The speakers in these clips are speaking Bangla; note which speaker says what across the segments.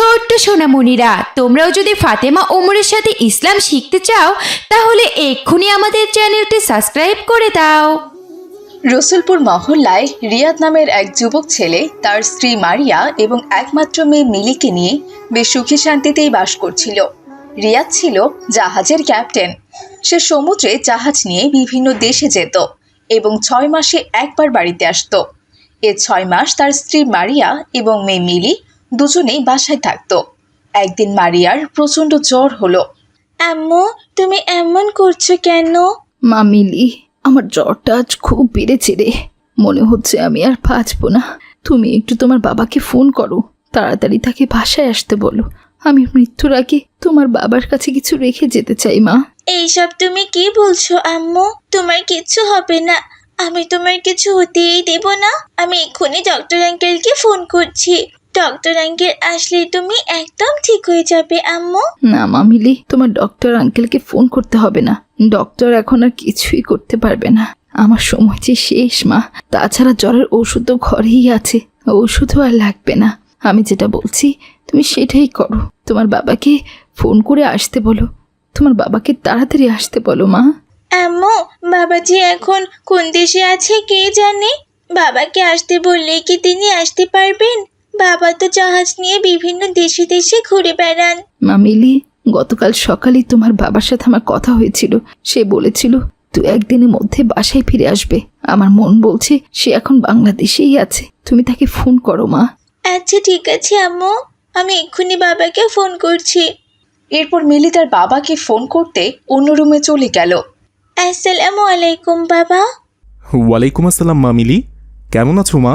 Speaker 1: ছোট্ট সোনামণিরা, তোমরাও যদি ফাতেমা ওমরের সাথে ইসলাম শিখতে চাও তাহলে এক্ষুনি আমাদের চ্যানেলটি সাবস্ক্রাইব করে দাও।
Speaker 2: রসুলপুর মহল্লায় রিয়াদ নামের এক যুবক ছেলে তার স্ত্রী মারিয়া এবং একমাত্র মেয়ে মিলিকে নিয়ে বেশ সুখী শান্তিতেই বাস করছিল। রিয়াদ ছিল জাহাজের ক্যাপ্টেন। সে সমুদ্রে জাহাজ নিয়ে বিভিন্ন দেশে যেত এবং 6 মাসে একবার বাড়িতে আসতো। এ 6 মাস তার স্ত্রী মারিয়া এবং মেয়ে মিলি দুজনেই বাসায় থাকতো। একদিন মারিয়ার প্রচণ্ড জ্বর হলো।
Speaker 3: আম্মু, তুমি এমন করছো কেন?
Speaker 4: মা মিলি, আমার জ্বরটা আজ খুব বেড়েছে রে। মনে হচ্ছে আমি আর বাঁচবো না। তুমি একটু তোমার বাবাকে ফোন করো, তাড়াতাড়ি তাকে বাসায় আসতে বলো। আমি মৃত্যুর আগে তোমার বাবার কাছে কিছু রেখে যেতে চাই মা।
Speaker 3: এইসব তুমি কি বলছো আম্মু? তোমার কিচ্ছু হবে না। আমি তোমার কিছু হতেই দেব না। আমি এক্ষুনি ডক্টর আঙ্কেলকে ফোন করছি। ডক্টর আঙ্কেল আসলে তুমি একদম ঠিক হয়ে যাবে আম্মু।
Speaker 4: না মা মিলি, তোমার ডক্টর আঙ্কেলকে ফোন করতে হবে না। ডক্টর এখন আর কিছুই করতে পারবে না। আমার সময় যে শেষ মা। তাছাড়া জ্বরের ওষুধ তো ঘরেই আছে, ওষুধও আর লাগবে না। আমি যেটা বলছি তুমি সেটাই করো। তোমার বাবাকে ফোন করে আসতে বলো। তোমার বাবাকে তাড়াতাড়ি আসতে বলো মা।
Speaker 3: আম্মু, বাবাজি এখন কোন দেশে আছে কে জানে? বাবাকে আসতে বললেই কি তিনি আসতে পারবেন? বাবা তো জাহাজ নিয়ে বিভিন্ন দেশে দেশে ঘুরে বেড়ান।
Speaker 4: মা মিলি, গতকাল সকালে তোমার বাবার সাথে আমার কথা হয়েছিল। সে বলেছিল 2-1 দিনের মধ্যে বাসায় ফিরে আসবে। আমার মন বলছে সে এখন বাংলাদেশেই আছে। তুমি তাকে ফোন করো মা।
Speaker 3: আচ্ছা ঠিক আছে আম্মু, আমি এক্ষুনি বাবাকে ফোন করছি।
Speaker 2: এরপর মিলি তার বাবাকে ফোন করতে অন্য রুমে চলে গেল।
Speaker 3: আসসালামু আলাইকুম বাবা।
Speaker 5: ওয়ালাইকুম আসসালাম মা মিলি, কেমন আছো মা?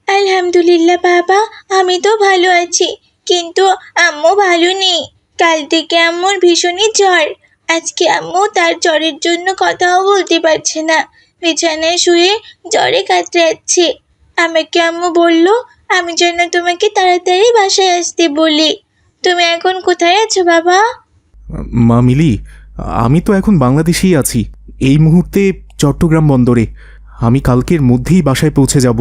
Speaker 3: আলহামদুলিল্লাহ বাবা, আমি তো ভালো আছি, কিন্তু আম্মু ভালো নেই। কাল থেকে আম্মুর ভীষণই জ্বর। আজকে আম্মু তার জ্বরের জন্য কথাও বলতে পারছে না, বিছানায় শুয়ে জ্বরে কাতরাচ্ছে। আমাকে আম্মু বলল আমি যেন তোমাকে তাড়াতাড়ি বাসায় আসতে বলি। তুমি এখন কোথায় আছো বাবা?
Speaker 5: মা মিলি, আমি তো এখন বাংলাদেশেই আছি, এই মুহূর্তে চট্টগ্রাম বন্দরে। আমি কালকের মধ্যেই বাসায় পৌঁছে যাব।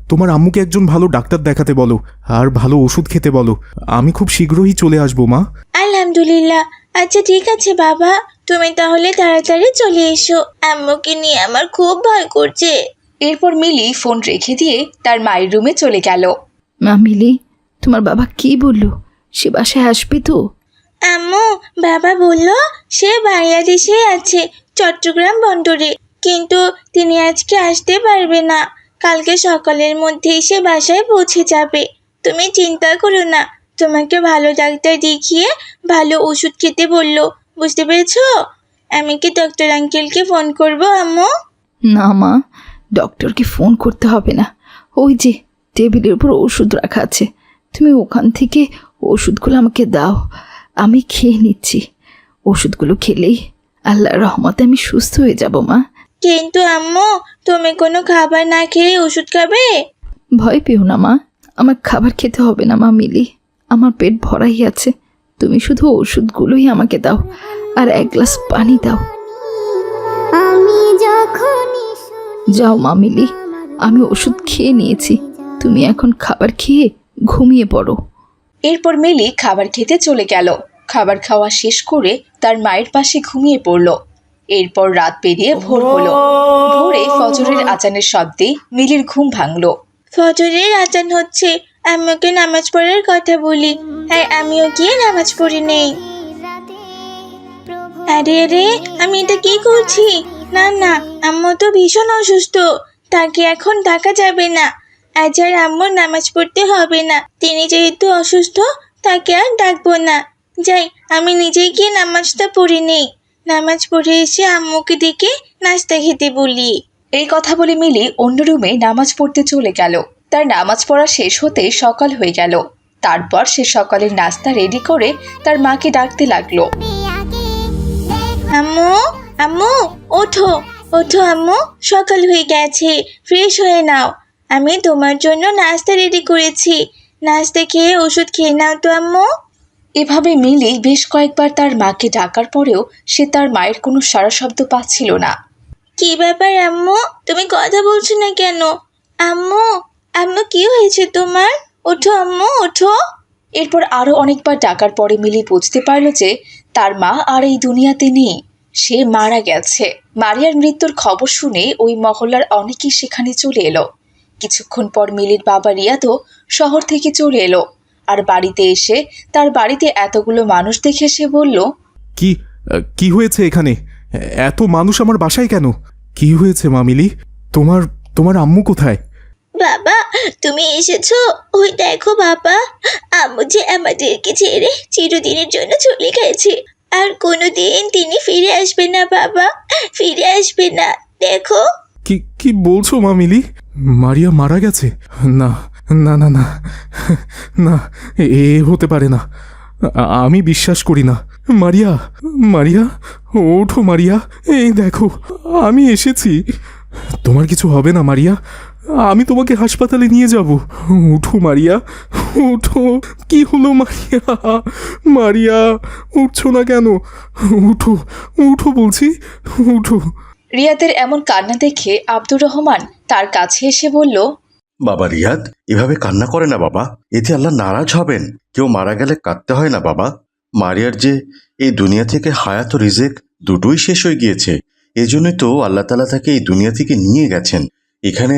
Speaker 5: তোমার আম্মুকে একজন ভালো ডাক্তার দেখাতে বলো আর ভালো ওষুধ খেতে বলো। আমি খুব শীঘ্রই চলে আসবো মা।
Speaker 3: আলহামদুলিল্লাহ। আচ্ছা ঠিক আছে বাবা, তুমি তাহলে তাড়াতাড়ি চলে এসো। আম্মুকে নিয়ে আমার খুব ভয় করছে।
Speaker 2: এরপর মিলি ফোন রেখে দিয়ে তার মায়ের রুমে চলে গেল।
Speaker 4: মা মিলি, তোমার বাবা কি বললো? সে বাসায় আসবে তো?
Speaker 3: আম্মু, বাবা বলল সে বাংলাদেশে আছে, চট্টগ্রাম বন্দরে, কিন্তু তিনি আজকে আসতে পারবে না। কালকে সকালের মধ্যেই সে বাসায় পৌঁছে যাবে। তুমি চিন্তা করো না, তোমাকে ভালো ডাক্তার দেখিয়ে ভালো ওষুধ খেতে বললো, বুঝতে পেরেছো? আমি কি ডক্টর আঙ্কেলকে ফোন করব আম্মু?
Speaker 4: না মা, ডক্টরকে ফোন করতে হবে না। ওই যে টেবিলের উপর ওষুধ রাখা আছে, তুমি ওখান থেকে ওষুধগুলো আমাকে দাও, আমি খেয়ে নিচ্ছি। ওষুধগুলো খেলেই আল্লাহর রহমতে আমি সুস্থ হয়ে যাব মা।
Speaker 3: কিন্তু আম্মু, তুমি কোনো খাবার না খেয়ে ওষুধ খাবে?
Speaker 4: ভয় পেও না মা, আমার খাবার খেতে হবে না মা মিলি। আমার পেট ভরাই আছে। তুমি শুধু ওষুধগুলোই আমাকে দাও আর 1 গ্লাস পানি দাও। যাও মা মিলি, আমি ওষুধ খেয়ে নিয়েছি। তুমি এখন খাবার খেয়ে ঘুমিয়ে পড়ো।
Speaker 2: এরপর মিলি খাবার খেতে চলে গেল। খাবার খাওয়া শেষ করে তার মায়ের পাশে ঘুমিয়ে পড়ল। এরপর রাত পেরিয়ে ভোর হলো। ভোরে ফজরের আজানের শব্দে মিলির ঘুম ভাঙল।
Speaker 3: ফজরের আজান হচ্ছে, আম্মুকে নামাজ পড়ার কথা বলি, আর আমিও গিয়ে নামাজ পড়ে নেই। আরে আরে, আমি এটা কি করছি? না না, আম্মু তো ভীষণ অসুস্থ, তাকে এখন ডাকা যাবে না। আজ আর আম্মুর নামাজ পড়তে হবে না, তিনি যেহেতু অসুস্থ তাকে আর ডাকবো না। যাই, আমি নিজেই গিয়ে নামাজটা পড়ে নেই। নামাজ পড়ে এসে আম্মুকে ডেকে নাস্তা খেতে বলি।
Speaker 2: এই কথা বলে মিলি অন্য রুমে নামাজ পড়তে চলে গেল। তার নামাজ পড়া শেষ হতে সকাল হয়ে গেল। তারপর সে সকালের নাস্তা রেডি করে তার মাকে ডাকতে লাগলো।
Speaker 3: আম্মু, আম্মু, ওঠো ওঠো আম্মু, সকাল হয়ে গেছে, ফ্রেশ হয়ে নাও। আমি তোমার জন্য নাস্তা রেডি করেছি, নাস্তা খেয়ে ওষুধ খেয়ে নাও তো আম্মু।
Speaker 2: এভাবে মিলি বেশ কয়েকবার তার মাকে ডাকার পরেও সে তার মায়ের কোনো সাড়া শব্দ পাচ্ছিল না।
Speaker 3: কি ব্যাপার আম্মু, তুমি কথা বলছো না কেন? আম্মু, আম্মু কি হয়েছে তোমার? ওঠো আম্মু, ওঠো।
Speaker 2: এরপর আরও অনেকবার ডাকার পরে মিলি বুঝতে পারল যে তার মা আর এই দুনিয়াতে নেই, সে মারা গেছে। মারিয়ার মৃত্যুর খবর শুনে ওই মহল্লার অনেকেই সেখানে চলে এলো। কিছুক্ষণ পর মিলির বাবা রিয়াদও শহর থেকে চলে এলো, আর বাড়িতে এসে তার বাড়িতে এতগুলো মানুষ দেখে সে বলল,
Speaker 5: কি কি হয়েছে এখানে? এত মানুষ আমার বাসায় কেন? কি হয়েছে মা মিলি? তোমার তোমার আম্মু কোথায়?
Speaker 3: বাবা, তুমি এসেছো? ওই দেখো বাবা, আম্মু যে আমাদেরকে ছেড়ে চিরদিনের জন্য চলে গেছে, আর কোনোদিন তিনি ফিরে আসবে না বাবা, ফিরে আসবে না। দেখো।
Speaker 5: কি কি বলছো মা মিলি? মারিয়া মারা গেছে? না না না না না, এ হতে পারে না। আমি বিশ্বাস করি না। মারিয়া, মারিয়া, ওঠো মারিয়া, এই দেখো আমি এসেছি। তোমার কিছু হবে না মারিয়া, আমি তোমাকে হাসপাতালে নিয়ে যাব। উঠো মারিয়া, উঠো। কি হলো মারিয়া? মারিয়া, উঠছো না কেন? উঠো, উঠো বলছি, উঠো।
Speaker 2: রিয়াদের এমন কান্না দেখে আব্দুর রহমান তার কাছে এসে বলল,
Speaker 6: বাবা রিয়াদ, এভাবে কান্না করে না বাবা, এতে আল্লাহ নারাজ হবেন। কেউ মারা গেলে কাঁদতে হয় না বাবা। মারিয়ার যে এই দুনিয়া থেকে হায়াত ও রিজেক দুটোই শেষ হয়ে গিয়েছে, এজন্যই তো আল্লাহ তাআলা তাকে এই দুনিয়া থেকে নিয়ে গেছেন। এখানে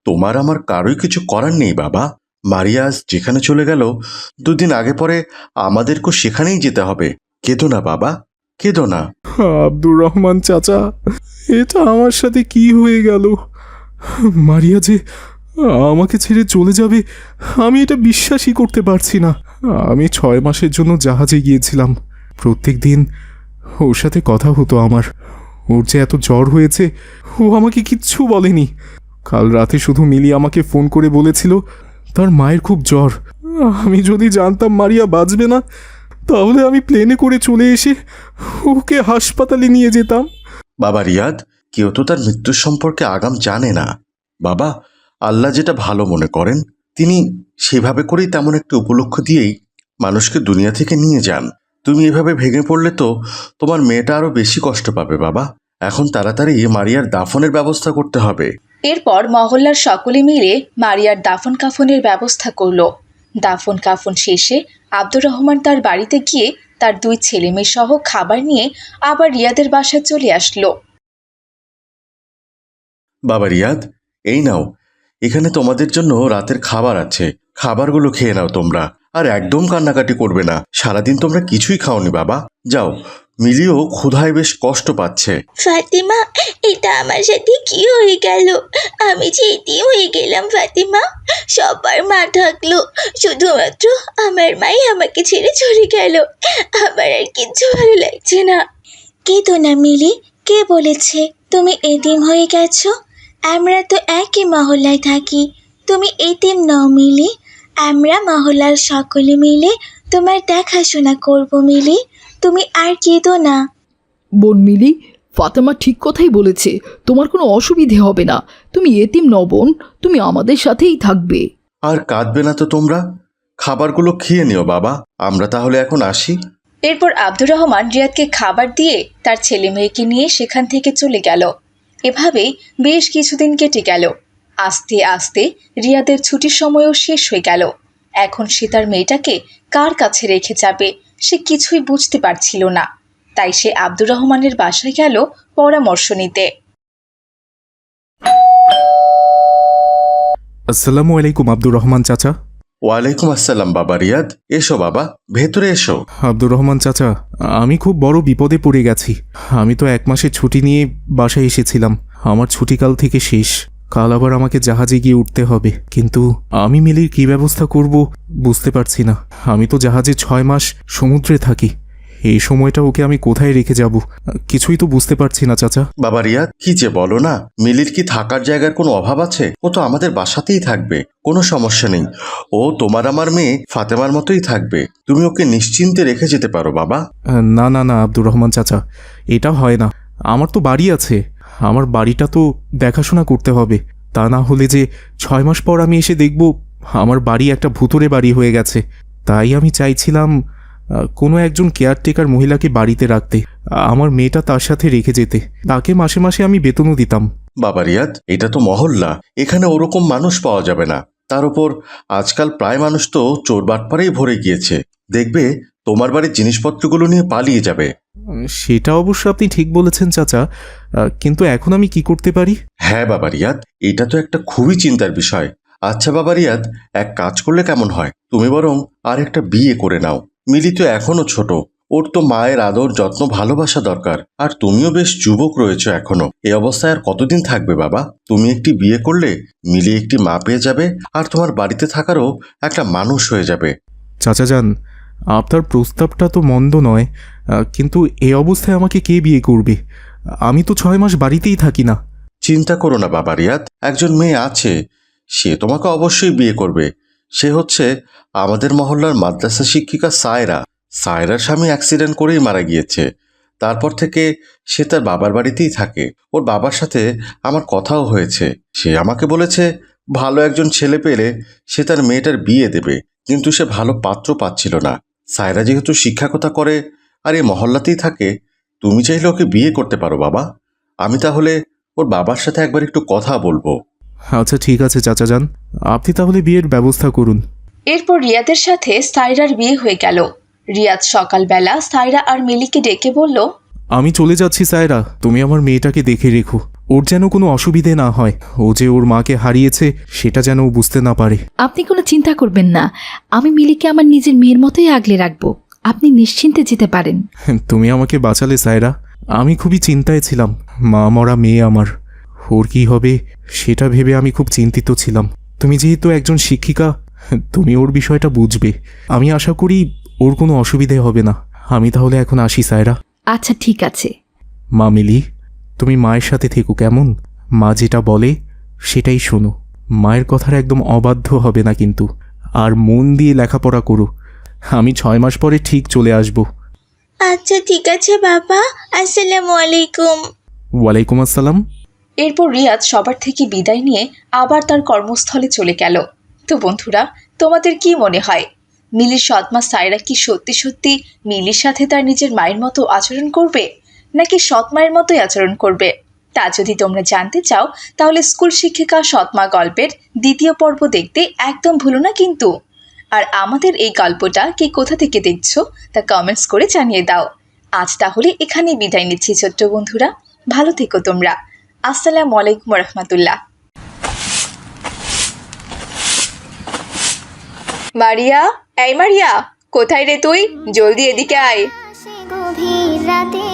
Speaker 6: তোমার আমার কারোই কিছু করার নেই বাবা। মারিয়া আজ যেখানে চলে গেল, দুদিন আগে পরে আমাদেরকেও সেখানেই যেতে হবে। কেঁদো না বাবা, কেঁদো না।
Speaker 5: আব্দুর রহমান চাচা, এটা আমার সাথে কি হয়ে গেল? মারিয়া যে আমাকে ছেড়ে চলে যাবে, আমি এটা বিশ্বাসই করতে পারছি না। আমি 6 মাসের জন্য জাহাজে গিয়েছিলাম। প্রত্যেক দিন ওর সাথে কথা হতো আমার। ওর যে এত জ্বর হয়েছে, ও আমাকে কিচ্ছু বলেনি। কাল রাতে শুধু মিলি আমাকে ফোন করে বলেছিল তার মায়ের খুব জ্বর। আমি যদি জানতাম মারিয়া বাঁচবে না, তাহলে আমি প্লেনে করে চলে এসে ওকে হাসপাতালে নিয়ে যেতাম।
Speaker 6: বাবা রিয়াদ, কেউ তো তার মৃত্যুর সম্পর্কে আগাম জানে না বাবা। আল্লাহ যেটা ভালো মনে করেন, তিনি সেভাবে করেই তেমন একটা উপলক্ষ দিয়েই মানুষকে দুনিয়া থেকে নিয়ে যান। তুমি এভাবে ভেঙে পড়লে তো তোমার মেয়েটা আরো বেশি কষ্ট পাবে বাবা। এখন তাড়াতাড়ি মারিয়ার দাফনের ব্যবস্থা করতে হবে।
Speaker 2: এরপর মহল্লার সকলে মিলে মারিয়ার দাফন কাফনের ব্যবস্থা করলো। দাফন কাফন শেষে আব্দুর রহমান তার বাড়িতে গিয়ে তার 2 ছেলে মেয়ে সহ খাবার নিয়ে আবার রিয়াদের বাসায় চলে আসলো।
Speaker 6: বাবা রিয়াদ, এই নাও, এখানে তোমাদের জন্য রাতের খাবার আছে। খাবারগুলো খেয়ে নাও তোমরা, আর একদম কান্নাকাটি করবে না। সারাদিন তোমরা কিছুই খাওনি বাবা। যাও, মিলিও ক্ষুধায় বেশ কষ্ট পাচ্ছে।
Speaker 3: ফাতিমা, এটা আমার সাথে কি হয়ে গেল? আমি যে এতিম হয়ে গেলাম ফাতিমা। সবার মা থাকলো, শুধুমাত্র আমার মাই আমাকে ছেড়ে চলে গেল। আমার আর কিচ্ছু ভালো লাগছে না। কেঁদো না মিলি, কে বলেছে তুমি এতিম হয়ে গেছো? আমরা তো একই মহল্লায় থাকি। তুমি এতিম নও মিলি, আমরা মহল্লার সকলে মিলে তোমার দেখাশোনা করবো মিলি। তুমি আর কেঁদো না।
Speaker 4: বোন মিলি, ফাতেমা ঠিক কথাই বলেছে, তোমার কোনো অসুবিধে হবে না। তুমি এতিম নও বোন, তুমি আমাদের সাথেই থাকবে।
Speaker 6: আর কাঁদবে না তো তোমরা। খাবারগুলো খেয়ে নিও বাবা। আমরা তাহলে এখন আসি।
Speaker 2: এরপর আব্দুর রহমান রিয়াদকে খাবার দিয়ে তার ছেলে মেয়েকে নিয়ে সেখান থেকে চলে গেল। এভাবেই বেশ কিছুদিন কেটে গেল। আস্তে আস্তে রিয়াদের ছুটির সময়ও শেষ হয়ে গেল। এখন সে তার মেয়েটাকে কার কাছে রেখে যাবে সে কিছুই বুঝতে পারছিল না। তাই সে আব্দুর রহমানের বাসায় গেল পরামর্শ নিতে।
Speaker 5: আসসালামু আলাইকুম আব্দুর রহমান চাচা।
Speaker 6: ওয়ালাইকুম আসসালাম বাবা রিয়াদ, এসো বাবা, ভেতরে এসো।
Speaker 5: আব্দুর রহমান চাচা, আমি খুব বড় বিপদে পড়ে গেছি। আমি তো 1 মাসের ছুটি নিয়ে বাসায় এসেছিলাম। আমার ছুটিকাল থেকে শেষ। কাল আবার আমাকে জাহাজে গিয়ে উঠতে হবে। কিন্তু আমি মিলির কী ব্যবস্থা করব বুঝতে পারছি না। আমি তো জাহাজে 6 মাস সমুদ্রে থাকি। এই সময়টা ওকে আমি কোথায় রেখে যাব কিছুই তো বুঝতে পারছি না চাচা।
Speaker 6: বাবা রিয়াদ, কি যে বলো না। মিলির কি থাকার জায়গার কোনো অভাব আছে? ও তো আমাদের বাসাতেই থাকবে, কোনো সমস্যা নেই। ও তোমার আমার মেয়ে ফাতেমার মতোই থাকবে। তুমি ওকে নিশ্চিন্তে রেখে যেতে পারো বাবা।
Speaker 5: না না না আব্দুর রহমান চাচা, এটা হয় না। আমার তো বাড়ি আছে, আমার বাড়িটা তো দেখাশোনা করতে হবে। তা না হলে যে 6 মাস পর আমি এসে দেখব আমার বাড়ি একটা ভুতুরে বাড়ি হয়ে গেছে। তাই আমি চাইছিলাম কোনো একজন কেয়ারটেকার মহিলাকে বাড়িতে রাখতে, আমার মেয়েটা তার সাথে রেখে যেতে। তাকে মাসে মাসে আমি বেতনও দিতাম।
Speaker 6: বাবা রিয়াদ, এটা তো মহল্লা, এখানে ওরকম মানুষ পাওয়া যাবে না। তার উপর আজকাল প্রায় মানুষ তো চোর বাটপাড়েই ভরে গিয়েছে। দেখবে তোমার বাড়ির জিনিসপত্রগুলো নিয়ে পালিয়ে যাবে।
Speaker 5: সেটা অবশ্য আপনি ঠিক বলেছেন চাচা, কিন্তু এখন আমি কি করতে পারি?
Speaker 6: হ্যাঁ বাবা রিয়াদ, এটা তো একটা খুবই চিন্তার বিষয়। আচ্ছা বাবা রিয়াদ, এক কাজ করলে কেমন হয়, তুমি বরং আর একটা বিয়ে করে নাও। মিলি তো এখনো ছোট, ওর তো মায়ের আদর যত্ন ভালোবাসা দরকার। আর তুমিও বেশ যুবক রয়েছো এখনো। এই অবস্থায় আর কতদিন থাকবে বাবা? তুমি একটি বিয়ে করলে মিলি একটি মা পেয়ে যাবে, আর তোমার বাড়িতে থাকারও একটা মানুষ হয়ে যাবে।
Speaker 5: চাচা যান, আপনার প্রস্তাবটা তো মন্দ নয়, কিন্তু এই অবস্থায় আমাকে কে বিয়ে করবে? আমি তো 6 মাস বাড়িতেই থাকি না।
Speaker 6: চিন্তা করো না বাবা রিয়াদ, একজন মেয়ে আছে, সে তোমাকে অবশ্যই বিয়ে করবে। সে হচ্ছে আমাদের মহল্লার মাদ্রাসা শিক্ষিকা সায়রা। সায়রার স্বামী অ্যাক্সিডেন্ট করেই মারা গিয়েছে। তারপর থেকে সে তার বাবার বাড়িতেই থাকে। ওর বাবার সাথে আমার কথাও হয়েছে। সে আমাকে বলেছে ভালো একজন ছেলে পেলে সে তার মেয়েটার বিয়ে দেবে, কিন্তু সে ভালো পাত্র পাচ্ছিল না। সায়রা যেহেতু শিক্ষকতা করে আর এই মহল্লাতেই থাকে, তুমি চাইলে ওকে বিয়ে করতে পারো বাবা। আমি তাহলে ওর বাবার সাথে একবার একটু কথা বলবো।
Speaker 5: আচ্ছা ঠিক আছে চাচা যান, আপনি তাহলে বিয়ের ব্যবস্থা করুন।
Speaker 2: এরপর রিয়াদের সাথে সায়রার বিয়ে হয়ে গেল। রিয়াদ সকালবেলা সায়রা আর মিলিকে ডেকে বলল,
Speaker 5: আমি চলে যাচ্ছি সায়রা, তুমি আমার মেয়েটাকে দেখে রেখো। ওর যেন কোনো অসুবিধে না হয়। ও যে ওর মাকে হারিয়েছে সেটা যেন ও বুঝতে না পারে।
Speaker 4: আপনি কোনো চিন্তা করবেন না, আমি মিলিকে আমার নিজের মেয়ের মতোই আগলে রাখবো। আপনি নিশ্চিন্তে যেতে পারেন।
Speaker 5: তুমি আমাকে বাঁচালে সায়রা, আমি খুবই চিন্তায় ছিলাম। মা মরা মেয়ে আমার, ওর কি হবে সেটা ভেবে আমি খুব চিন্তিত ছিলাম। তুমি যেহেতু একজন শিক্ষিকা, তুমি ওর বিষয়টা বুঝবে। আমি আশা করি ওর কোনো অসুবিধে হবে না। আমি তাহলে এখন আসি সায়রা।
Speaker 4: আচ্ছা ঠিক আছে।
Speaker 5: মা মিলি, তুমি মায়ের সাথে থেকো কেমন? মা যেটা বলে সেটাই শোনো। মায়ের কথার একদম অবাধ্য হবে না কিন্তু। আর মন দিয়ে লেখাপড়া করো। আমি 6 মাস পরে ঠিক চলে আসব।
Speaker 3: আচ্ছা ঠিক আছে বাবা, আসসালামু আলাইকুম।
Speaker 5: ওয়ালাইকুম আসসালাম।
Speaker 2: এরপর রিয়াদ সবার থেকে বিদায় নিয়ে আবার তার কর্মস্থলে চলে গেল। তো বন্ধুরা, তোমাদের কি মনে হয়, মিলির সৎমা সায়রা কি সত্যি সত্যি মিলির সাথে তার নিজের মায়ের মতো আচরণ করবে, নাকি সৎ মায়ের মতোই আচরণ করবে? তা যদি তোমরা জানতে চাও, তাহলে স্কুল শিক্ষিকা সৎমা গল্পের 2য় পর্ব দেখতে একদম ভুলো না কিন্তু। আর আমাদের এই গল্পটা কে কোথা থেকে দেখছো তা কমেন্টস করে জানিয়ে দাও। আজ তাহলে এখানেই বিদায় নিচ্ছি ছোট্ট বন্ধুরা, ভালো থেকো তোমরা। আসসালামু আলাইকুম রহমতুল্লাহ। মারিয়া, এই মারিয়া, কোথায় রে তুই? জলদি এদিকে আয়।
Speaker 7: গভীর রাতে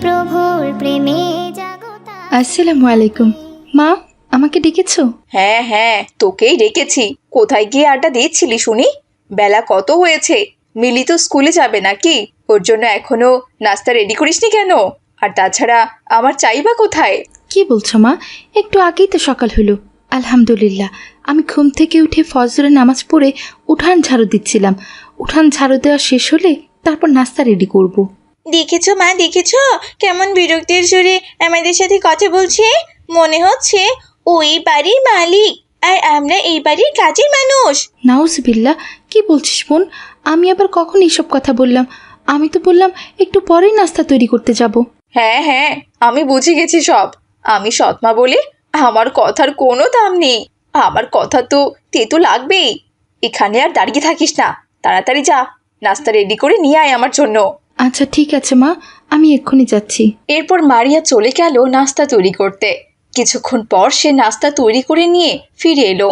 Speaker 7: প্রভুর প্রেমে জাগতা।
Speaker 4: আসসালামু আলাইকুম। মা, আমাকে ডেকেছো?
Speaker 2: হ্যাঁ হ্যাঁ, তোকেই ডেকেছি। কোথায় গিয়ে আড্ডা দিচ্ছিলি শুনি? বেলা কত হয়েছে? মিলি তো স্কুলে যাবে নাকি? ওর জন্য এখনো নাস্তা রেডি করিসনি কেন? আর তাছাড়া আমার চাইবা কোথায়?
Speaker 4: কি বলছো মা? একটু আগেই তো সকাল হলো। আলহামদুলিল্লাহ, আমি ঘুম থেকে উঠে ফজরের নামাজ পড়ে উঠান ঝাড়ু দিচ্ছিলাম। উঠান ঝাড়ু দেওয়া শেষ হলে তারপর নাস্তা রেডি করব।
Speaker 3: দেখেছো মা, দেখেছো কেমন বিরক্তির সুরে আমাদের সাথে কথা বলছে? মনে হচ্ছে ওই বাড়ির মালিক আর আমরা এই বাড়ির কাজের মানুষ।
Speaker 4: নাউজুবিল্লাহ, কি বলছিস বোন? আমি আবার কখন এইসব কথা বললাম? আমি তো বললাম একটু পরেই নাস্তা তৈরি করতে যাব।
Speaker 2: হ্যাঁ হ্যাঁ, আমি বুঝে গেছি সব। আমি সৎমা বলে আমার কথার কোনো দাম নেই। আমার কথা তো তেতো লাগবেই। এখানে আর দাঁড়িয়ে থাকিস না, তাড়াতাড়ি যা, নাস্তা রেডি করে নিয়ে আয় আমার জন্য।
Speaker 4: আচ্ছা ঠিক আছে মা, আমি এক্ষুনি যাচ্ছি।
Speaker 2: এরপর মারিয়া চলে গেল নাস্তা তৈরি করতে। কিছুক্ষণ পর সে নাস্তা তৈরি করে নিয়ে ফিরে এলো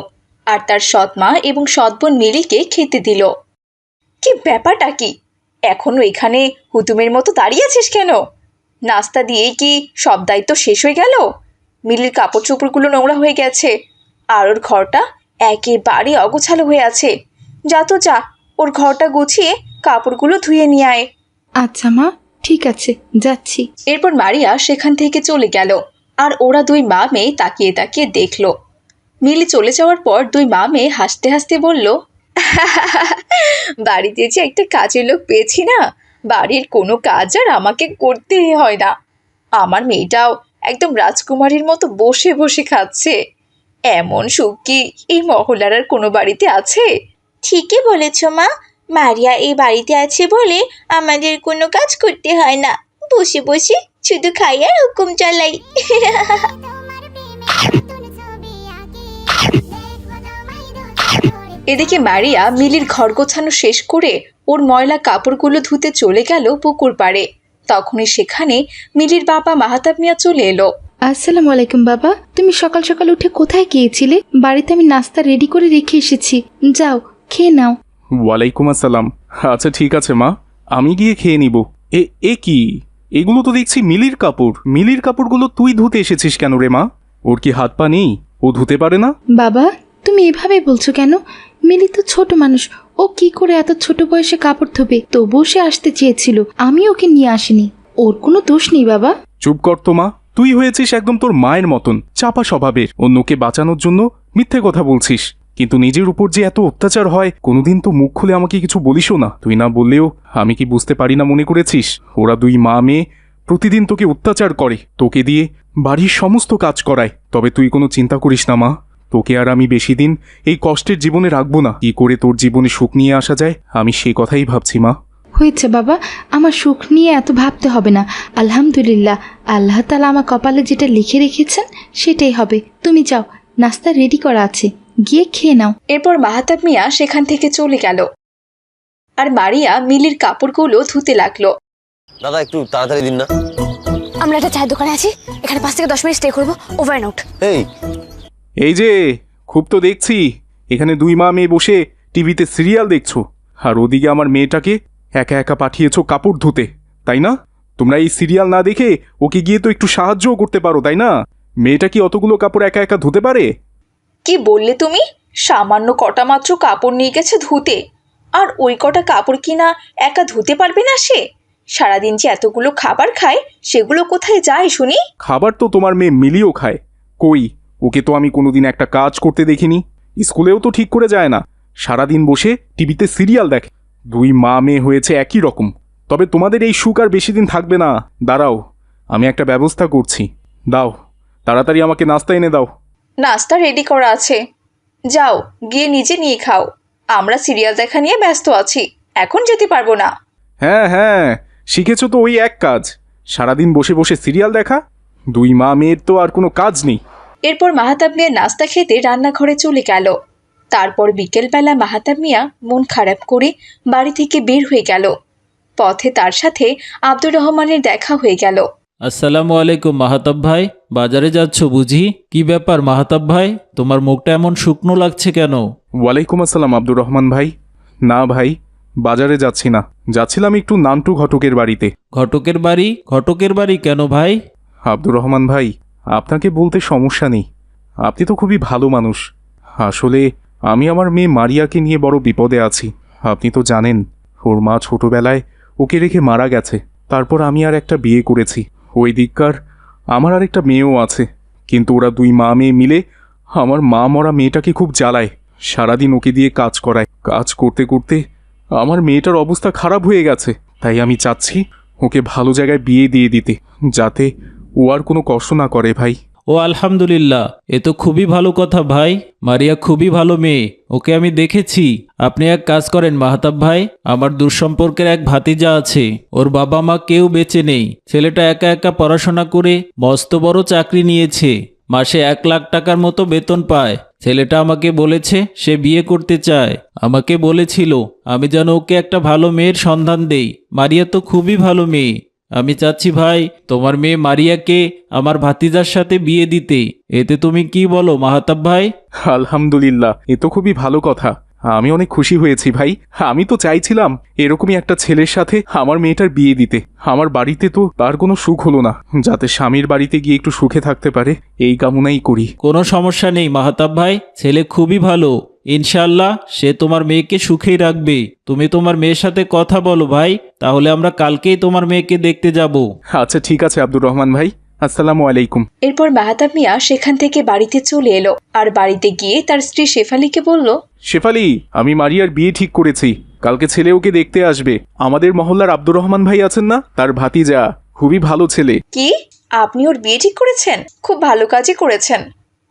Speaker 2: আর তার সৎমা এবং সৎবোন মিলিকে খেতে দিল। কি ব্যাপারটা কি? এখনো এখানে হুতুমের মতো দাঁড়িয়ে আছিস কেন? নাস্তা দিয়েই কি সব দায়িত্ব শেষ হয়ে গেল? মিলির কাপড় চোপড়গুলো নোংরা হয়ে গেছে আর ওর ঘরটা একেবারে অগোছালো হয়ে আছে। যা তো যা, ওর ঘরটা গুছিয়ে কাপড়গুলো ধুয়ে নিয়ে আয়।
Speaker 4: আচ্ছা মা, ঠিক আছে, যাচ্ছি।
Speaker 2: এরপর মারিয়া সেখান থেকে চলে গেল আর ওরা দুই মা মেয়ে তাকিয়ে তাকিয়ে দেখল। মিলি চলে যাওয়ার পর দুই মা মেয়ে হাসতে হাসতে বলল, বাড়িতে যে একটা কাজের লোক পেয়েছি না, বাড়ির কোনো কাজ আর আমাকে করতেই হয় না। আমার মেয়েটাও একদম রাজকুমারীর মতো বসে বসে খাচ্ছে। এমন সুখ কি এই মহল্লার আর কোনো বাড়িতে আছে?
Speaker 3: ঠিকই বলেছ মা, মারিয়া এই বাড়িতে আছে বলে আমাদের কোনো কাজ করতে হয় না। বসে বসে শুধু খাই আর হুকুম চালাই।
Speaker 7: তোমার প্রেমে নতুন ছবি আঁকি, দেখো তোমায়
Speaker 2: এদিকে মারিয়া মিলির ঘর গোছানো শেষ করে ওর ময়লা কাপড়গুলো ধুতে চলে গেল পুকুর পাড়ে। তখনই সেখানে মিলির বাবা মাহাতাব মিয়া চলে এলো।
Speaker 4: আসসালামু আলাইকুম বাবা, তুমি সকাল সকাল উঠে কোথায় গিয়েছিলে? বাড়িতে আমি নাস্তা রেডি করে রেখে এসেছি, যাও খেয়ে নাও।
Speaker 5: ওয়ালাইকুম আসসালাম। আচ্ছা ঠিক আছে মা, আমি গিয়ে খেয়ে নিব। এ কি, এগুলো তো দেখছি মিলির কাপড়। মিলির কাপড়গুলো তুই ধুতে এসেছিস কেন রে মা? ওর কি হাত পা নেই? ও ধুতে পারে না?
Speaker 4: বাবা তুমি এভাবে বলছো কেন? মিলি তো ছোট মানুষ, ও কি করে এত ছোট বয়সে কাপড় ধোবে? তবুও সে আসতে চেয়েছিল, আমি ওকে নিয়ে আসিনি। ওর কোনো দোষ নেই বাবা।
Speaker 5: চুপ কর তো মা, তুই হয়েছিস একদম তোর মায়ের মতন চাপা স্বভাবের। অন্যকে বাঁচানোর জন্য মিথ্যে কথা বলছিস, কিন্তু নিজের উপর যে এত অত্যাচার হয় কোনোদিন তো মুখ খুলে আমাকে কিছু বলিসও না। তুই না বললেও আমি কি বুঝতে পারি না মনে করেছিস? ওরা দুই মা মেয়ে প্রতিদিন তোকে অত্যাচার করে, তোকে দিয়ে বাড়ির সমস্ত কাজ করায়। তবে তুই কোনো চিন্তা করিস না মা, তোকে আর আমি বেশি দিন এই কষ্টের জীবনে রাখবো না। কি করে তোর জীবনে সুখ নিয়ে আসা যায় আমি সেই কথাই ভাবছি মা।
Speaker 4: হয়েছে বাবা, আমার সুখ নিয়ে এত ভাবতে হবে না। আলহামদুলিল্লাহ, আল্লাহ তাআলা আমার কপালে যেটা লিখে রেখেছেন সেটাই হবে। তুমি যাও, নাস্তা রেডি করা আছে, গিয়ে খেয়ে নাও।
Speaker 2: এরপর মাহাতাব মিয়া সেখান থেকে চলে গেল আর মারিয়া মিলির কাপড়গুলো ধুতে লাগলো।
Speaker 8: দাদা একটু তাড়াতাড়ি দিন না।
Speaker 9: আমরা একটা চায়ের দোকানে আছি, এখানে 5 থেকে 10 মিনিট স্টে করবো, ওভার অ্যান্ড আউট।
Speaker 5: এই যে খুব তো দেখছি এখানে দুই মা মেয়ে বসে টিভিতে সিরিয়াল দেখছো, আর ওদিকে আমার মেয়েটাকে একা একা পাঠিয়েছো কাপড় ধুতে, তাই না? তোমরা এই সিরিয়াল না দেখে ওকে গিয়ে তো একটু সাহায্যও করতে পারো, তাই না? মেয়েটা কি অতগুলো কাপড় একা একা ধুতে পারে?
Speaker 2: কি বললে তুমি? সামান্য কটা মাত্র কাপড় নিয়ে গেছে ধুতে, আর ওই কটা কাপড় কিনা একা ধুতে পারবে না সে? সারাদিন যে এতগুলো খাবার খায় সেগুলো কোথায় যায় শুনি?
Speaker 5: খাবার তো তোমার মেয়ে মিলিও খায়। কই, ওকে তো আমি কোনোদিন একটা কাজ করতে দেখিনি। স্কুলেও তো ঠিক করে যায় না, সারাদিন বসে টিভিতে সিরিয়াল দেখে। দুই মা মেয়ে হয়েছে একই রকম। তবে তোমাদের এই সুখ আর বেশি দিন থাকবে না। দাঁড়াও, আমি একটা ব্যবস্থা করছি। দাও, তাড়াতাড়ি আমাকে নাস্তা এনে দাও।
Speaker 2: নাস্তা রেডি করা আছে, যাও গিয়ে নিজে নিয়ে খাও। আমরা সিরিয়াল দেখা নিয়ে ব্যস্ত আছি, এখন যেতে পারবো না।
Speaker 5: হ্যাঁ হ্যাঁ, শিখেছো তো ওই এক কাজ, সারাদিন বসে বসে সিরিয়াল দেখা। দুই মা মেয়ের তো আর কোনো কাজ নেই।
Speaker 2: এরপর মাহাতাব মিয়া নাস্তা খেতে রান্নাঘরে চলে গেল। তারপর বিকেলবেলা মাহাতাব মিয়া মন খারাপ করে বাড়ি থেকে বের হয়ে গেল। পথে তার সাথে আব্দুর রহমানের দেখা হয়ে গেল।
Speaker 10: আসসালামু আলাইকুম মাহাতাব ভাই, বাজারে যাচ্ছ বুঝি? কি ব্যাপার মাহাতাব ভাই, তোমার মুখটা এমন শুকনো লাগছে কেন?
Speaker 5: ওয়ালাইকুম আসসালাম আব্দুর রহমান ভাই। না ভাই, বাজারে যাচ্ছি না, যাচ্ছিলাম একটু নান্টু ঘটকের বাড়িতে।
Speaker 10: ঘটকের বাড়ি? ঘটকের বাড়ি কেন ভাই?
Speaker 5: আব্দুর রহমান ভাই, আপনাকে বলতে সমস্যা নেই, আপনি তো খুবই ভালো মানুষ। আসলে আমি আমার মেয়ে মারিয়াকে নিয়ে বড় বিপদে আছি। আপনি তো জানেন ওর মা ছোটবেলায় ওকে রেখে মারা গেছে। তারপর আমি আর একটা বিয়ে করেছি। ওই দিককার আমার আর একটা মেয়েও আছে, কিন্তু ওরা দুই মা মেয়ে মিলে আমার মা মরা মেয়েটাকে খুব জ্বালায়। সারাদিন ওকে দিয়ে কাজ করায়। কাজ করতে করতে আমার মেয়েটার অবস্থা খারাপ হয়ে গেছে। তাই আমি চাচ্ছি ওকে ভালো জায়গায় বিয়ে দিয়ে দিতে, যাতে ও আর কোনো কষ্ট না করে ভাই।
Speaker 10: ও আলহামদুলিল্লাহ, এ তো খুবই ভালো কথা ভাই। মারিয়া খুবই ভালো মেয়ে, ওকে আমি দেখেছি। আপনি এক কাজ করেন মাহাতাব ভাই, আমার দূরসম্পর্কের এক ভাতিজা আছে, ওর বাবা মা কেউ বেঁচে নেই। ছেলেটা একা একা পড়াশোনা করে মস্ত বড় চাকরি নিয়েছে, মাসে 1 লাখ টাকার মতো বেতন পায়। ছেলেটা আমাকে বলেছে সে বিয়ে করতে চায়। আমাকে বলেছিল আমি যেন ওকে একটা ভালো মেয়ের সন্ধান দেই। মারিয়া তো খুবই ভালো মেয়ে। আমি চাচ্ছি ভাই তোমার মেয়ে মারিয়াকে আমার ভাতিজার সাথে বিয়ে দিতে। এতে তুমি কি বলো মাহাতাব ভাই?
Speaker 5: আলহামদুলিল্লাহ, এ তো খুবই ভালো কথা। আমি অনেক খুশি হয়েছি ভাই। আমি তো চাইছিলাম এরকমই একটা ছেলের সাথে আমার মেয়েটার বিয়ে দিতে। আমার বাড়িতে তো তার কোনো সুখ হলো না, যাতে স্বামীর বাড়িতে গিয়ে একটু সুখে থাকতে পারে এই কামনাই করি।
Speaker 10: কোনো সমস্যা নেই মাহাতাব ভাই, ছেলে খুবই ভালো। ইনশাআল্লাহ সে তোমার মেয়েকে সুখেই রাখবে। তুমি তোমার মেয়ের সাথে কথা বলো ভাই, তাহলে আমরা কালকেই তোমার মেয়েকে দেখতে যাব।
Speaker 5: আচ্ছা ঠিক আছে আব্দুর রহমান ভাই, আসসালামু আলাইকুম।
Speaker 2: এরপর মাহাতাব মিয়া সেখান থেকে বাড়িতে চলে এলো আর বাড়িতে গিয়ে তার স্ত্রী শেফালিকে বলল,
Speaker 5: শেফালি, আমি মারিয়ার বিয়ে ঠিক করেছি। কালকে ছেলে ওকে দেখতে আসবে। আমাদের মহল্লার আব্দুর রহমান ভাই আছেন না, তার ভাতিজা, খুবই ভালো ছেলে।
Speaker 2: কি আপনি ওর বিয়ে ঠিক করেছেন? খুব ভালো কাজই করেছেন।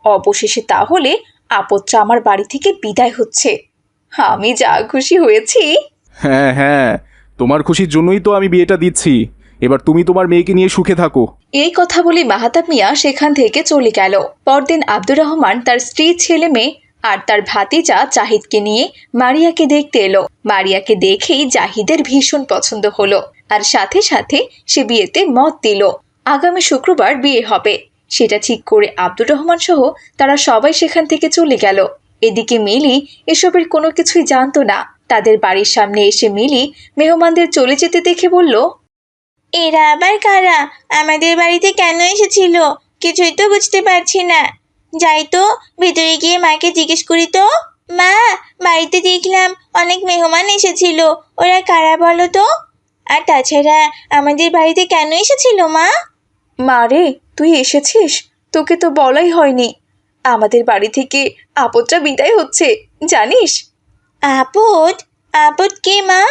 Speaker 2: অবশেষে তাহলে আপদটা আমার বাড়ি থেকে বিদায় হচ্ছে। আমি যা খুশি হয়েছি।
Speaker 5: হ্যাঁ হ্যাঁ, তোমার খুশির জন্যই তো আমি বিয়েটা দিচ্ছি। এবার তুমি তোমার মেয়েকে নিয়ে সুখে থাকো।
Speaker 2: এই কথা বলে মাহাতাব মিয়া সেখান থেকে চলে গেল। পরদিন আব্দুর রহমান তার স্ত্রী ছেলে মেয়ে আর তার ভাতিজা জাহিদকে নিয়ে মারিয়াকে দেখতে এলো। মারিয়াকে দেখেই জাহিদের ভীষণ পছন্দ হলো, আর সাথে সাথে সে বিয়েতে মত দিল। আগামী শুক্রবার বিয়ে হবে সেটা ঠিক করে আব্দুর রহমান সহ তারা সবাই সেখান থেকে চলে গেল। এদিকে মিলি এসবের কোনো কিছুই জানতো না। তাদের বাড়ির সামনে এসে মিলি মেহমানদের চলে যেতে দেখে বলল,
Speaker 3: এরা আবার কারা? আমাদের বাড়িতে কেন এসেছিল? কিছুই তো বুঝতে পারছি না। যাই তো, ভেতরে গিয়ে মাকে জিজ্ঞেস করি তো। মা, বাড়িতে দেখলাম অনেক মেহমান এসেছিল, ওরা কারা বলো তো? আর তাছাড়া আমাদের বাড়িতে কেন এসেছিল মা?
Speaker 2: মা রে, তুই এসেছিস? তোকে তো বলাই হয়নি। আমাদের বাড়ি থেকে আপদটা বিদায় হচ্ছে, জানিস?
Speaker 3: আপদ? আপদ কে মা?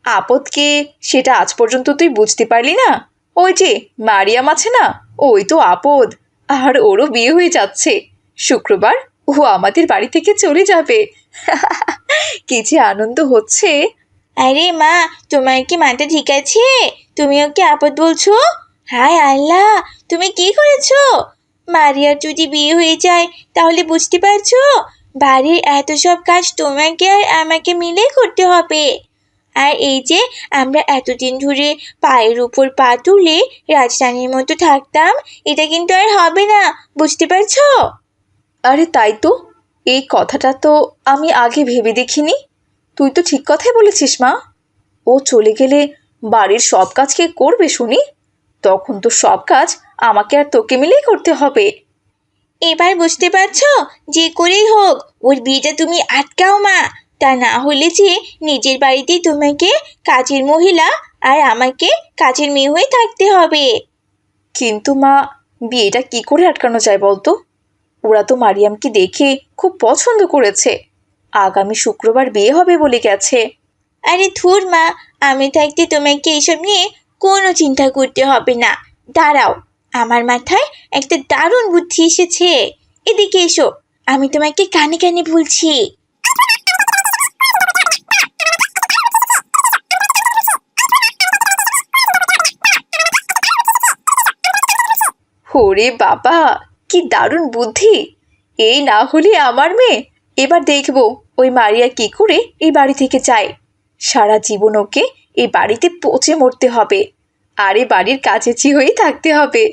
Speaker 2: আপদ কে সেটা আজ পর্যন্ত তুই বুঝতে পারলি না? ওই যে মারিয়াম আছে না, ওই তো আপদ। আর ওরও বিয়ে হয়ে যাচ্ছে শুক্রবার। ও আমাদের বাড়ি থেকে চলে যাবে। কি যে আনন্দ হচ্ছে।
Speaker 3: আরে মা, তোমার কি মাথা ঠিক আছে? তুমি ওকে আপদ বলছো? হায় আল্লাহ, তুমি কি করেছো? মারিয়ার যদি বিয়ে হয়ে যায় তাহলে বুঝতে পারছো, বাড়ির এত সব কাজ তোমাকে আর আমাকে মিলে করতে হবে। আর এই যে আমরা এতদিন ধরে পায়ের উপর পা তুলে রাজরানীর মতো থাকতাম, এটা কিন্তু আর হবে না, বুঝতে পারছো?
Speaker 2: আরে তাই তো, এই কথাটা তো আমি আগে ভেবে দেখিনি। তুই তো ঠিক কথাই বলেছিস মা। ও চলে গেলে বাড়ির সব কাজ কে করবে শুনি? তখন তো সব কাজ আমাকে আর তোকে মিলেই করতে হবে।
Speaker 3: এবার বুঝতে পারছো? যে করেই হোক ওর বিয়েটা তুমি আটকাও মা, তা না হলে যে নিজের বাড়িতেই তোমাকে কাজের মহিলা আর আমাকে কাজের মেয়ে হয়ে থাকতে হবে।
Speaker 2: কিন্তু মা, বিয়েটা কি করে আটকানো যায় বলতো? ওরা তো মারিয়ামকে দেখে খুব পছন্দ করেছে। আগামী শুক্রবার বিয়ে হবে বলে গেছে।
Speaker 3: আরে ধুর মা, আমি থাকতে তোমাকে এইসব নিয়ে কোনো চিন্তা করতে হবে না। দাঁড়াও, আমার মাথায় একটা দারুণ বুদ্ধি এসেছে। এদিকে এসো, আমি তোমাকে কানে কানে বলছি।
Speaker 2: ওরে বাবা, কি দারুণ বুদ্ধি! এই না হলে আমার মেয়ে। এবার দেখবো ওই মারিয়া কি করে এই বাড়ি থেকে যায়। সারা জীবন ওকে এই বাড়িতে পচে মরতে হবে, আর এ বাড়ির কাছেচি হয়েই থাকতে হবে।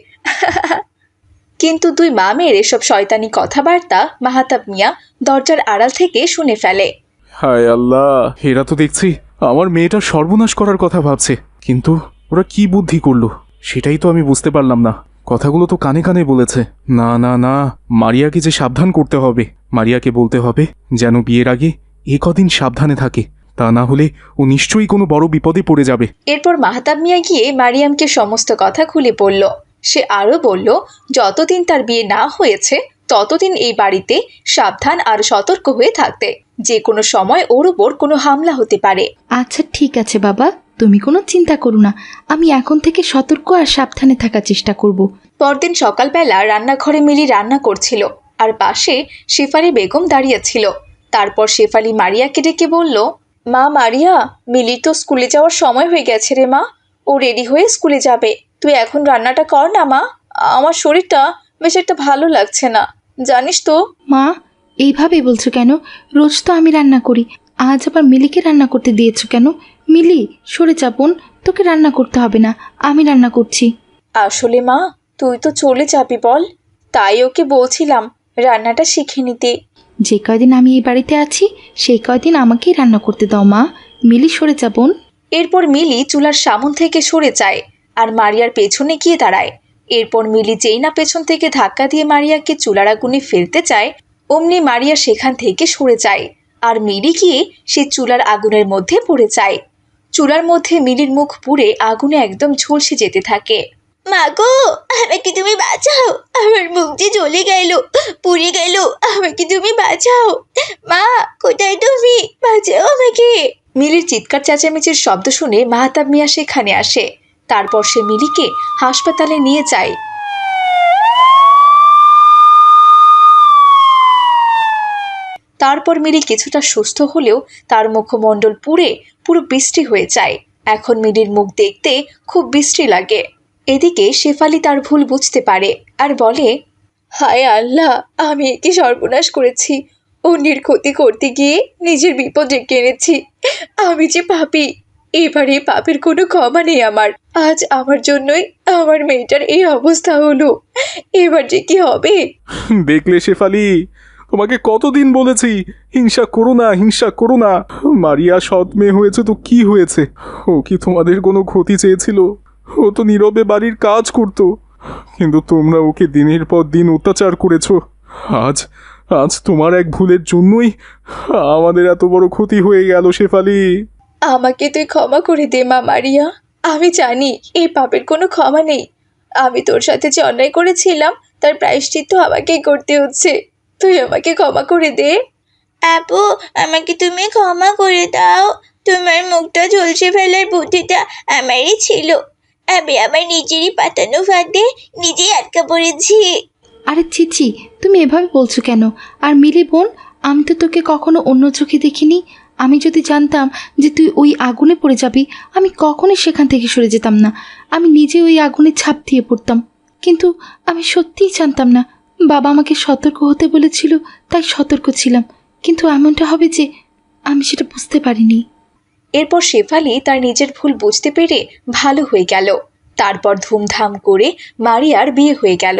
Speaker 2: কিন্তু দুই মা মেয়ের এসব শয়তানি কথাবার্তা মাহাতাব মিয়া দরজার আড়াল থেকে শুনে ফেলে।
Speaker 5: হায় আল্লাহ, এরা তো দেখছি আমার মেয়েটা সর্বনাশ করার কথা ভাবছে। কিন্তু ওরা কি বুদ্ধি করলো সেটাই তো আমি বুঝতে পারলাম না। কথাগুলো তো কানে কানে বলেছে। না না না, মারিয়াকে যে সাবধান করতে হবে। মারিয়াকে বলতে হবে যেন বিয়ের আগে কদিন সাবধানে থাকে, তা না হলে ও নিশ্চয়ই কোনো বড় বিপদে পড়ে যাবে।
Speaker 2: এরপর মাহাতাব মিয়া গিয়ে মারিয়ামকে সমস্ত কথা খুলে বলল। সে আরও বলল, যতদিন তার বিয়ে না হয়েছে ততদিন এই বাড়িতে সাবধান আর সতর্ক হয়ে থাকতে। যে কোনো সময় ওর উপর কোনো হামলা হতে পারে।
Speaker 4: আচ্ছা ঠিক আছে বাবা, তুমি কোনো চিন্তা করো না, আমি এখন থেকে সতর্ক আর সাবধানে থাকার চেষ্টা করব।
Speaker 2: পরদিন সকালবেলা রান্নাঘরে মিলি রান্না করছিল, আর পাশে শেফালি বেগম দাঁড়িয়েছিল। তারপর শেফালি মারিয়াকে ডেকে বলল, মা মারিয়া, মিলি তো স্কুলে যাওয়ার সময় হয়ে গেছে রে মা। ও রেডি হয়ে স্কুলে যাবে। তুই এখন রান্নাটা কর না মা। আমার শরীরটা বেশ একটা ভালো লাগছে না, জানিস তো।
Speaker 4: মা, এইভাবে বলছো কেন? রোজ তো আমি রান্না করি, আজ আবার মিলিকে রান্না করতে দিয়েছো কেন? মিলি, সরে যা বোন, তোকে রান্না করতে হবে না, আমি রান্না করছি।
Speaker 2: আসলে মা, তুই তো চলে যাবি বল, তাই ওকে বলছিলাম রান্নাটা শিখে নিতে।
Speaker 4: যে কয়দিন আমি এই বাড়িতে আছি সেই কয়দিন আমাকেই রান্না করতে দাও মা। মিলি, সরে যা বোন।
Speaker 2: এরপর মিলি চুলার সামন থেকে সরে যায় আর মারিয়ার পেছনে গিয়ে দাঁড়ায়। এরপর মিলি যেই না পেছন থেকে ধাক্কা দিয়ে মারিয়াকে চুলার আগুনে ফেলতে চায়, অমনি মারিয়া সেখান থেকে সরে যায় আর মিলি গিয়ে সে চুলার আগুনের মধ্যে পড়ে যায়। চুলার মধ্যে মিলির মুখ পুড়ে আগুনে একদম ঝলসে যেতে থাকে।
Speaker 3: মা গো, আমাকে তুমি বাঁচাও, আমার মুখ যে জ্বলে গেল, পুড়ে গেল, আমাকে তুমি বাঁচাও। মা, কোথায় তুমি? বাঁচাও আমাকে।
Speaker 2: মিলির চিৎকার চেঁচামেচির শব্দ শুনে মাহাতাব মিয়া সেখানে আসে। তারপর সে মিলিকে হাসপাতালে নিয়ে যায়। তারপর মিলি কিছুটা সুস্থ হলেও তার মুখমণ্ডল পুড়ে পুরো বিশ্রী হয়ে যায়। এখন মিলির মুখ দেখতে খুব বিশ্রী লাগে। এদিকে শেফালি তার ভুল বুঝতে পারে আর বলে, হায় আল্লাহ, আমি কি সর্বনাশ করেছি। অন্যের ক্ষতি করতে গিয়ে নিজের বিপদ ডেকে এনেছি। আমি যে পাপী, এবার এই পাপের কোনো ক্ষমা নেই আমার। আজ আমার জন্যই আমার মেয়েটার এই অবস্থা হলো, এবার যে কি হবে।
Speaker 5: দেখলে শেফালি, তোমাকে কতদিন বলেছি হিংসা করো না, হিংসা করো না। মারিয়া সৎ মেয়ে হয়েছে তো কি হয়েছে? ও কি তোমাদের কোনো ক্ষতি চেয়েছিল? ও তো নীরবে বাড়ির কাজ করতো, কিন্তু তোমরা ওকে দিনের পর দিন অত্যাচার করেছো। আজ আজ তোমার এক ভুলের জন্যই আমাদের এত বড় ক্ষতি হয়ে গেল শেফালি।
Speaker 2: আমাকে তুই ক্ষমা করে দে মা মারিয়া। আমি জানি এই পাপের কোনো ক্ষমা নেই। আমি তোর সাথে যে অন্যায় করেছিলাম তার প্রায়শ্চিত্ত আমাকেই করতে হচ্ছে। তুই আমাকে ক্ষমা করে দে।
Speaker 3: আপু, আমাকে তুমি ক্ষমা করে দাও। তোমার মুখটা ঝলসে ফেলার বুদ্ধিটা আমারই ছিল। আমি আমার নিজেরই পাতানো ফাঁদে নিজেই আটকা পড়েছি।
Speaker 4: আরে চিচি, তুমি এভাবে বলছো কেন? আর মিলি বোন, আমি তো তোকে কখনো অন্য চোখে দেখিনি। আমি যদি জানতাম যে তুই ওই আগুনে পড়ে যাবি, আমি কখনোই সেখান থেকে সরে যেতাম না। আমি নিজে ওই আগুনে ঝাঁপ দিয়ে পড়তাম। কিন্তু আমি সত্যিই জানতাম না। বাবা আমাকে সতর্ক হতে বলেছিল, তাই সতর্ক ছিলাম। কিন্তু এমনটা হবে যে আমি সেটা বুঝতে পারিনি।
Speaker 2: এরপর শেফালি তার নিজের ভুল বুঝতে পেরে ভালো হয়ে গেল। তারপর ধুমধাম করে মারিয়ার বিয়ে হয়ে গেল।